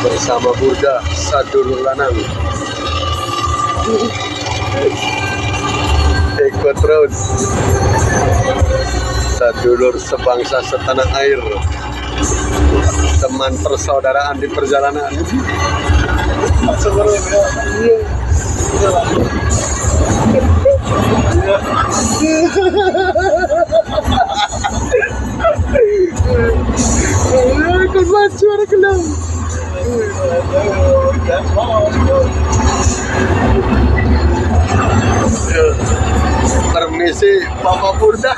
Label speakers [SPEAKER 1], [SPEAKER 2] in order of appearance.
[SPEAKER 1] bersama Burda Sadulur Lanang. Ikut terus sadulur sebangsa setanah air, teman persaudaraan di perjalanan. Ikut maju ada kelam. Permisi Bapak Burda.